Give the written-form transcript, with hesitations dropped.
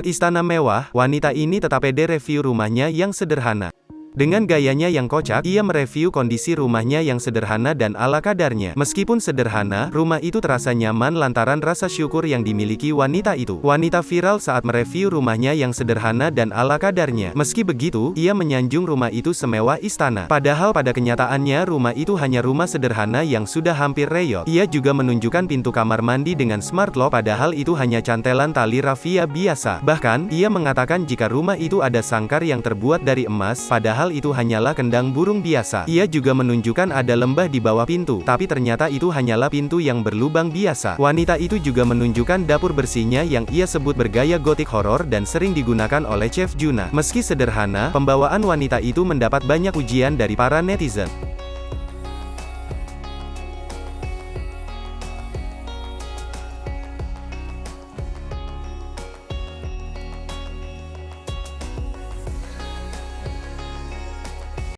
Istana mewah, wanita ini tetap pede review rumahnya yang sederhana. Dengan gayanya yang kocak, ia mereview kondisi rumahnya yang sederhana dan ala kadarnya. Meskipun sederhana, rumah itu terasa nyaman lantaran rasa syukur yang dimiliki wanita itu. Wanita viral saat mereview rumahnya yang sederhana dan ala kadarnya. Meski begitu, ia menyanjung rumah itu semewah istana. Padahal pada kenyataannya rumah itu hanya rumah sederhana yang sudah hampir reyot. Ia juga menunjukkan pintu kamar mandi dengan smart lock padahal itu hanya cantelan tali rafia biasa. Bahkan, ia mengatakan jika rumah itu ada sangkar yang terbuat dari emas, padahal itu hanyalah kendang burung biasa. Ia juga menunjukkan ada lembah di bawah pintu, tapi ternyata itu hanyalah pintu yang berlubang biasa. Wanita itu juga menunjukkan dapur bersihnya yang ia sebut bergaya gotik horor dan sering digunakan oleh Chef Juna. Meski sederhana, pembawaan wanita itu mendapat banyak pujian dari para netizen.